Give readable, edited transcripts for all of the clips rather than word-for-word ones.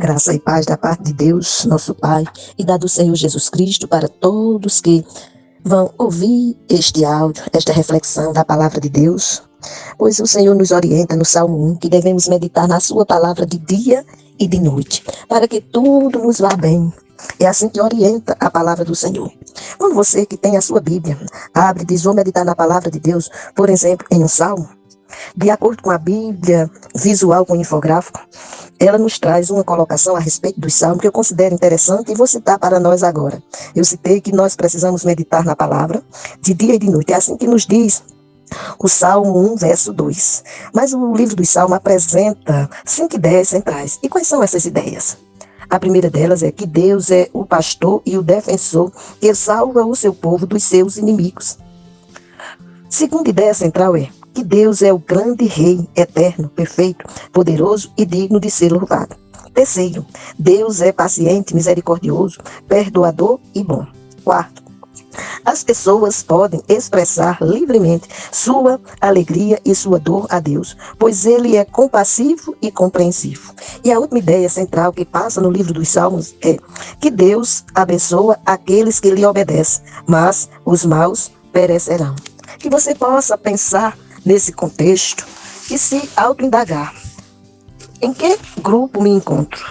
Graça e paz da parte de Deus, nosso Pai, e da do Senhor Jesus Cristo para todos que vão ouvir este áudio, esta reflexão da palavra de Deus. Pois o Senhor nos orienta no Salmo 1 que devemos meditar na sua palavra de dia e de noite, para que tudo nos vá bem. É assim que orienta a palavra do Senhor. Quando você que tem a sua Bíblia, abre e diz, vou meditar na palavra de Deus, por exemplo, em um salmo, de acordo com a Bíblia visual com infográfico, ela nos traz uma colocação a respeito dos salmos que eu considero interessante e vou citar para nós agora. Eu citei que nós precisamos meditar na palavra de dia e de noite. É assim que nos diz o Salmo 1, verso 2. Mas o livro dos Salmos apresenta 5 ideias centrais. E quais são essas ideias? A primeira delas é que Deus é o pastor e o defensor que salva o seu povo dos seus inimigos. Segunda ideia central é que Deus é o grande Rei, eterno, perfeito, poderoso e digno de ser louvado. Terceiro, Deus é paciente, misericordioso, perdoador e bom. Quarto, as pessoas podem expressar livremente sua alegria e sua dor a Deus, pois Ele é compassivo e compreensivo. E a última ideia central que passa no livro dos Salmos é que Deus abençoa aqueles que lhe obedecem, mas os maus perecerão. Que você possa pensar nesse contexto e se autoindagar. Em que grupo me encontro?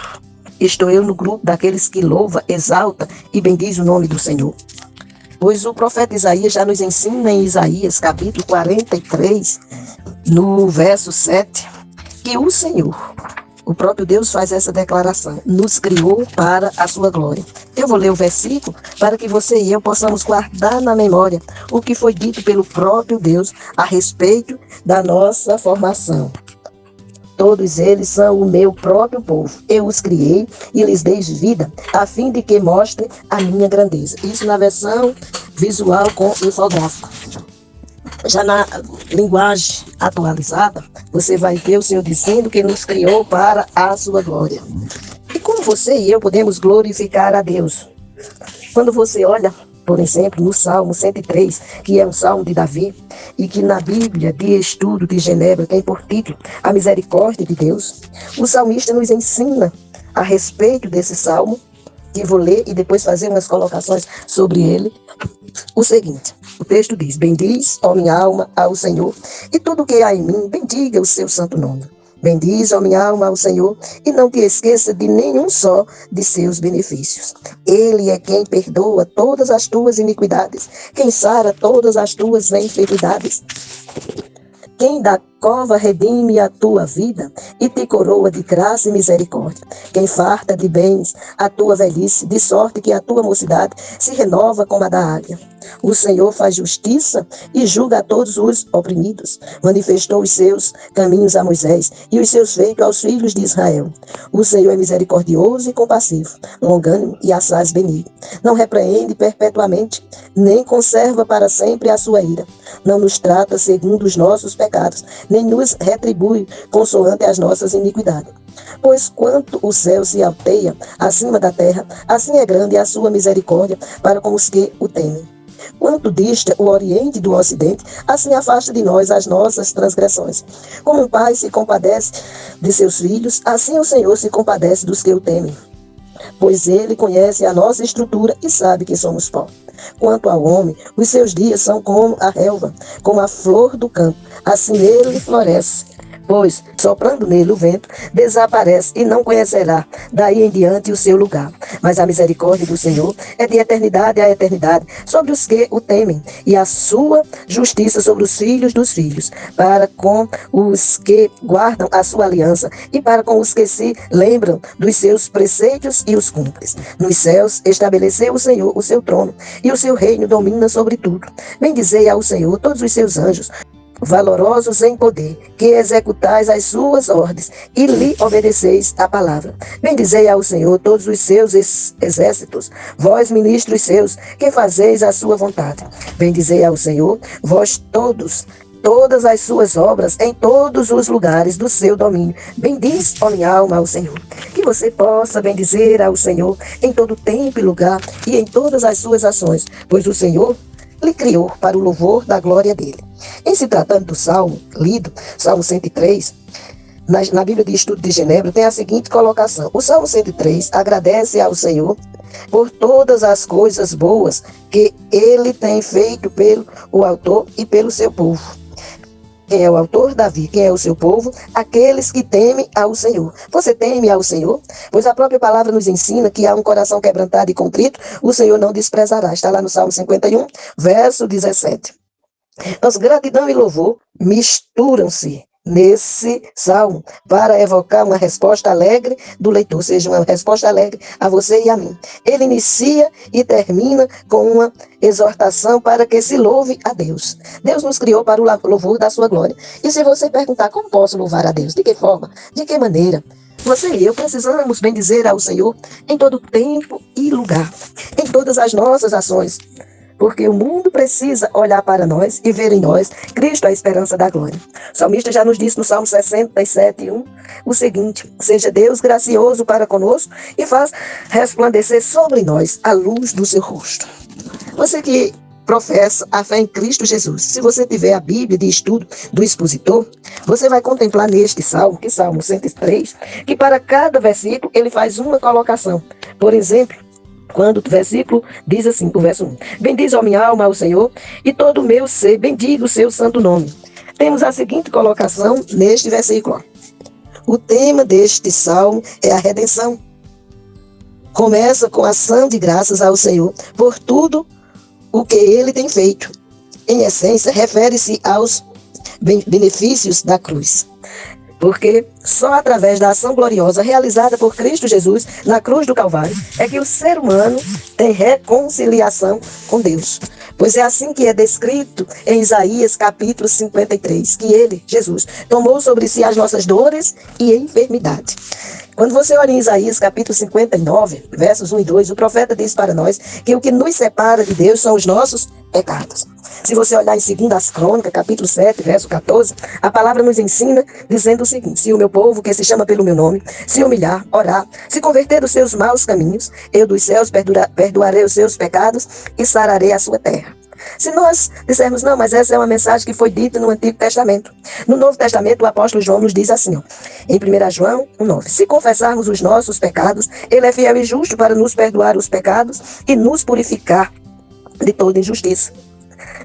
Estou eu no grupo daqueles que louva, exalta e bendiz o nome do Senhor? Pois o profeta Isaías já nos ensina em Isaías, capítulo 43, no verso 7, que o Senhor, o próprio Deus, faz essa declaração: nos criou para a sua glória. Eu vou ler o versículo para que você e eu possamos guardar na memória o que foi dito pelo próprio Deus a respeito da nossa formação. Todos eles são o meu próprio povo. Eu os criei e lhes dei vida, a fim de que mostrem a minha grandeza. Isso na versão visual com infográfico. Já na linguagem atualizada, você vai ver o Senhor dizendo que nos criou para a sua glória. E como você e eu podemos glorificar a Deus? Quando você olha, por exemplo, no Salmo 103, que é um salmo de Davi, e que na Bíblia de Estudo de Genebra tem por título a misericórdia de Deus, o salmista nos ensina a respeito desse salmo, que vou ler e depois fazer umas colocações sobre ele, o seguinte: o texto diz: bendiz, ó minha alma, ao Senhor, e tudo que há em mim, bendiga o seu santo nome. Bendiz, ó minha alma, ao Senhor, e não te esqueça de nenhum só de seus benefícios. Ele é quem perdoa todas as tuas iniquidades, quem sara todas as tuas enfermidades, quem da cova redime a tua vida e te coroa de graça e misericórdia, quem farta de bens a tua velhice, de sorte que a tua mocidade se renova como a da águia. O Senhor faz justiça e julga a todos os oprimidos. Manifestou os seus caminhos a Moisés e os seus feitos aos filhos de Israel. O Senhor é misericordioso e compassivo, longânimo e assaz benigno. Não repreende perpetuamente, nem conserva para sempre a sua ira. Não nos trata segundo os nossos pecados, nem nos retribui consoante as nossas iniquidades. Pois quanto o céu se alteia acima da terra, assim é grande a sua misericórdia para com os que o temem. Quanto dista o oriente do ocidente, assim afasta de nós as nossas transgressões. Como um pai se compadece de seus filhos, assim o Senhor se compadece dos que o temem. Pois ele conhece a nossa estrutura e sabe que somos pó. Quanto ao homem, os seus dias são como a relva, como a flor do campo, assim ele floresce. Pois, soprando nele o vento, desaparece e não conhecerá daí em diante o seu lugar. Mas a misericórdia do Senhor é de eternidade a eternidade sobre os que o temem, e a sua justiça sobre os filhos dos filhos, para com os que guardam a sua aliança e para com os que se lembram dos seus preceitos e os cumprem. Nos céus estabeleceu o Senhor o seu trono, e o seu reino domina sobre tudo. Bendizei ao Senhor todos os seus anjos, valorosos em poder, que executais as suas ordens e lhe obedeceis a palavra. Bendizei ao Senhor todos os seus exércitos, vós ministros seus, que fazeis a sua vontade. Bendizei ao Senhor, vós todas as suas obras em todos os lugares do seu domínio. Bendiz, ó minha alma, ao Senhor. Que você possa bendizer ao Senhor em todo tempo e lugar e em todas as suas ações, pois o Senhor lhe criou para o louvor da glória dele. Em se tratando do salmo lido, Salmo 103, na Bíblia de Estudo de Genebra, tem a seguinte colocação. O Salmo 103 agradece ao Senhor por todas as coisas boas que ele tem feito pelo o autor e pelo seu povo. Quem é o autor? Davi. Quem é o seu povo? Aqueles que temem ao Senhor. Você teme ao Senhor? Pois a própria palavra nos ensina que há um coração quebrantado e contrito, o Senhor não desprezará. Está lá no Salmo 51, verso 17. Então, gratidão e louvor misturam-se nesse salmo para evocar uma resposta alegre do leitor, ou seja, uma resposta alegre a você e a mim. Ele inicia e termina com uma exortação para que se louve a Deus. Deus nos criou para o louvor da sua glória. E se você perguntar como posso louvar a Deus, de que forma, de que maneira, você e eu precisamos bendizer ao Senhor em todo tempo e lugar, em todas as nossas ações. Porque o mundo precisa olhar para nós e ver em nós Cristo, a esperança da glória. O salmista já nos disse no Salmo 67:1 o seguinte: seja Deus gracioso para conosco e faz resplandecer sobre nós a luz do seu rosto. Você que professa a fé em Cristo Jesus, se você tiver a Bíblia de estudo do expositor, você vai contemplar neste salmo, que Salmo 103, que para cada versículo ele faz uma colocação. Por exemplo, quando o versículo diz assim, o verso 1: bendiz a minha alma ao Senhor, e todo o meu ser bendiga o seu santo nome. Temos a seguinte colocação neste versículo. O tema deste salmo é a redenção. Começa com ação de graças ao Senhor por tudo o que ele tem feito. Em essência, refere-se aos benefícios da cruz. Porque só através da ação gloriosa realizada por Cristo Jesus na cruz do Calvário é que o ser humano tem reconciliação com Deus. Pois é assim que é descrito em Isaías capítulo 53, que ele, Jesus, tomou sobre si as nossas dores e enfermidade. Quando você olha em Isaías capítulo 59, versos 1 e 2, o profeta diz para nós que o que nos separa de Deus são os nossos pecados. Se você olhar em 2 Crônicas, capítulo 7, verso 14, a palavra nos ensina dizendo o seguinte: se o meu povo, que se chama pelo meu nome, se humilhar, orar, se converter dos seus maus caminhos, eu dos céus perdoarei os seus pecados e sararei a sua terra. Se nós dissermos, não, mas essa é uma mensagem que foi dita no Antigo Testamento. No Novo Testamento, o apóstolo João nos diz assim, em 1 João 1,9: se confessarmos os nossos pecados, ele é fiel e justo para nos perdoar os pecados e nos purificar de toda injustiça.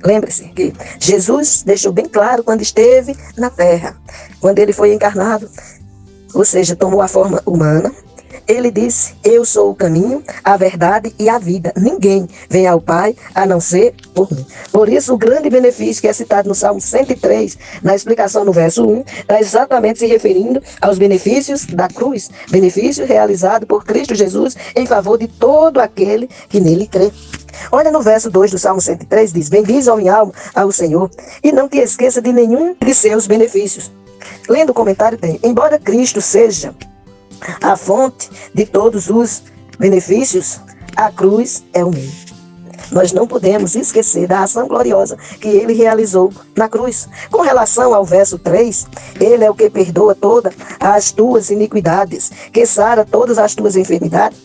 Lembre-se que Jesus deixou bem claro quando esteve na terra, quando ele foi encarnado, ou seja, tomou a forma humana. Ele disse: eu sou o caminho, a verdade e a vida. Ninguém vem ao Pai a não ser por mim. Por isso, o grande benefício que é citado no Salmo 103, na explicação no verso 1, está exatamente se referindo aos benefícios da cruz. Benefício realizado por Cristo Jesus em favor de todo aquele que nele crê. Olha no verso 2 do Salmo 103, diz: bendize a minha alma ao Senhor e não te esqueça de nenhum de seus benefícios. Lendo o comentário tem: embora Cristo seja a fonte de todos os benefícios, a cruz é o meio. Nós não podemos esquecer da ação gloriosa que ele realizou na cruz. Com relação ao verso 3, ele é o que perdoa todas as tuas iniquidades, que sara todas as tuas enfermidades.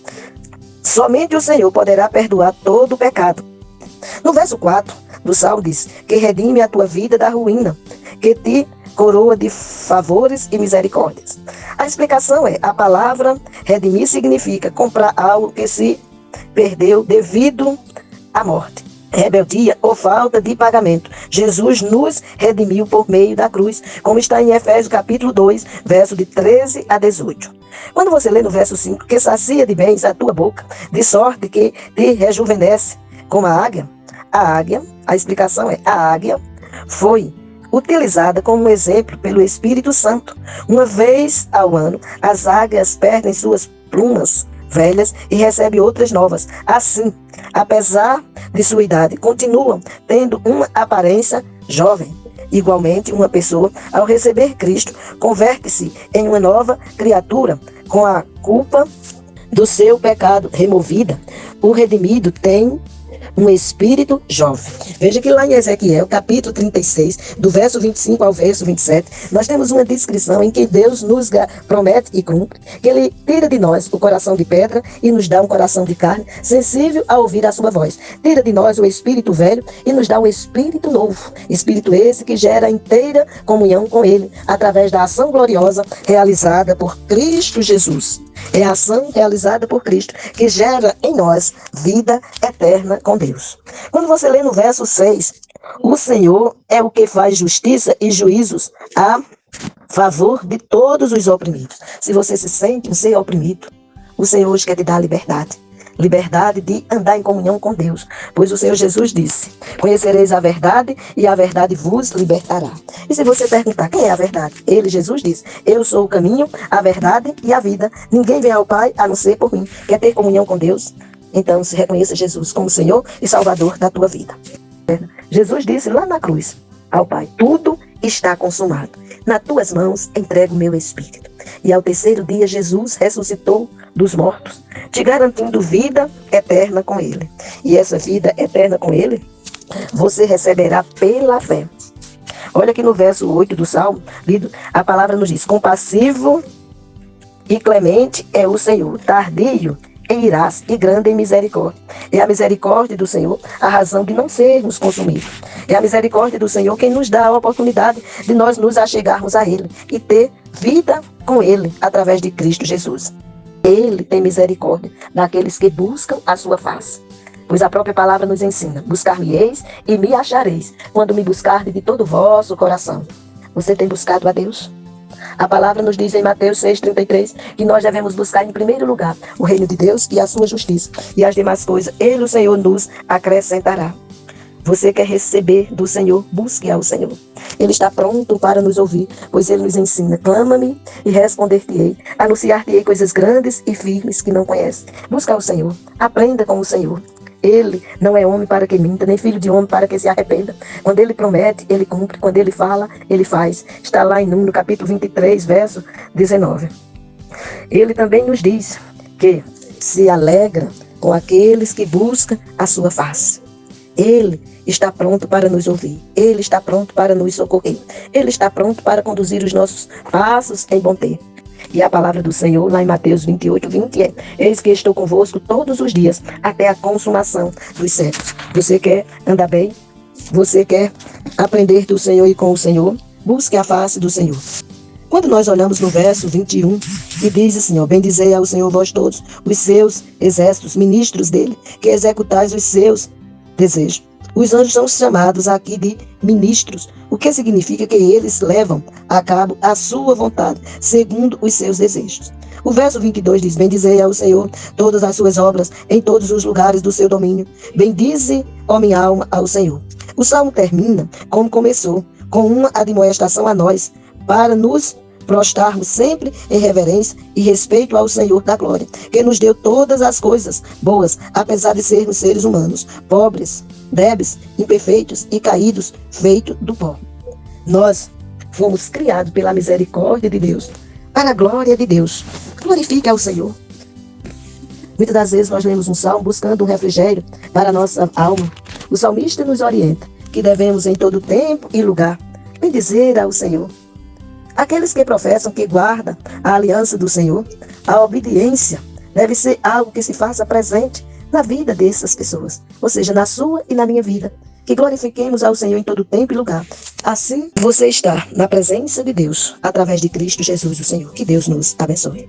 Somente o Senhor poderá perdoar todo o pecado. No verso 4 do Salmo diz: que redime a tua vida da ruína, que te coroa de favores e misericórdias. A explicação é: a palavra redimir significa comprar algo que se perdeu devido à morte, rebeldia ou falta de pagamento. Jesus nos redimiu por meio da cruz, como está em Efésios capítulo 2, verso de 13 a 18. Quando você lê no verso 5, que sacia de bens a tua boca, de sorte que te rejuvenesce como a águia, a explicação é: a águia foi utilizada como exemplo pelo Espírito Santo. Uma vez ao ano, as águias perdem suas plumas velhas e recebem outras novas. Assim, apesar de sua idade, continuam tendo uma aparência jovem. Igualmente, uma pessoa, ao receber Cristo, converte-se em uma nova criatura, com a culpa do seu pecado removida. O redimido tem um espírito jovem. Veja que lá em Ezequiel, capítulo 36, do verso 25 ao verso 27, nós temos uma descrição em que Deus nos promete e cumpre, que Ele tira de nós o coração de pedra e nos dá um coração de carne, sensível a ouvir a sua voz. Tira de nós o espírito velho e nos dá um espírito novo. Espírito esse que gera inteira comunhão com Ele, através da ação gloriosa realizada por Cristo Jesus. É a ação realizada por Cristo que gera em nós vida eterna com Deus. Quando você lê no verso 6, o Senhor é o que faz justiça e juízos a favor de todos os oprimidos. Se você se sente um ser oprimido, o Senhor hoje quer te dar liberdade. Liberdade de andar em comunhão com Deus. Pois o Senhor Jesus disse: conhecereis a verdade e a verdade vos libertará. E se você perguntar quem é a verdade? Ele, Jesus, disse: eu sou o caminho, a verdade e a vida. Ninguém vem ao Pai a não ser por mim. Quer ter comunhão com Deus? Então se reconheça Jesus como Senhor e Salvador da tua vida. Jesus disse lá na cruz ao Pai: tudo está consumado. Nas tuas mãos entrego o meu espírito. E ao terceiro dia Jesus ressuscitou dos mortos, te garantindo vida eterna com Ele. E essa vida eterna com Ele, você receberá pela fé. Olha aqui no verso 8 do Salmo, lido, a palavra nos diz: compassivo e clemente é o Senhor, tardio em irás e grande em misericórdia. É a misericórdia do Senhor a razão de não sermos consumidos. É a misericórdia do Senhor quem nos dá a oportunidade de nós nos achegarmos a Ele e ter vida com Ele através de Cristo Jesus. Ele tem misericórdia daqueles que buscam a sua face. Pois a própria palavra nos ensina: buscar-me-eis e me achareis, quando me buscardes de todo o vosso coração. Você tem buscado a Deus? A palavra nos diz em Mateus 6,33 que nós devemos buscar em primeiro lugar o reino de Deus e a sua justiça. E as demais coisas Ele, o Senhor, nos acrescentará. Você quer receber do Senhor? Busque ao Senhor. Ele está pronto para nos ouvir, pois Ele nos ensina: clama-me e responder-te-ei, anunciar-te-ei coisas grandes e firmes que não conhece. Busca ao Senhor, aprenda com o Senhor. Ele não é homem para que minta, nem filho de homem para que se arrependa. Quando Ele promete, Ele cumpre. Quando Ele fala, Ele faz. Está lá em Número capítulo 23, verso 19. Ele também nos diz que se alegra com aqueles que buscam a sua face. Ele está pronto para nos ouvir. Ele está pronto para nos socorrer. Ele está pronto para conduzir os nossos passos em bom tempo. E a palavra do Senhor, lá em Mateus 28:20, é: eis que estou convosco todos os dias, até a consumação dos séculos. Você quer andar bem? Você quer aprender do Senhor e com o Senhor? Busque a face do Senhor. Quando nós olhamos no verso 21, que diz assim: bendizei ao Senhor vós todos, os seus exércitos, ministros dele, que executais os seus desejos. Os anjos são chamados aqui de ministros, o que significa que eles levam a cabo a sua vontade, segundo os seus desejos. O verso 22 diz: bendizei ao Senhor todas as suas obras, em todos os lugares do seu domínio. Bendize, ó minha alma, ao Senhor. O salmo termina como começou, com uma admoestação a nós, para nos prostrarmos sempre em reverência e respeito ao Senhor da glória, que nos deu todas as coisas boas, apesar de sermos seres humanos, pobres, débeis, imperfeitos e caídos, feitos do pó. Nós fomos criados pela misericórdia de Deus, para a glória de Deus. Glorifique ao Senhor. Muitas das vezes nós lemos um salmo buscando um refrigério para a nossa alma. O salmista nos orienta que devemos em todo tempo e lugar bendizer ao Senhor. Aqueles que professam que guardam a aliança do Senhor, a obediência deve ser algo que se faça presente na vida dessas pessoas, ou seja, na sua e na minha vida. Que glorifiquemos ao Senhor em todo tempo e lugar. Assim você está na presença de Deus, através de Cristo Jesus, o Senhor. Que Deus nos abençoe.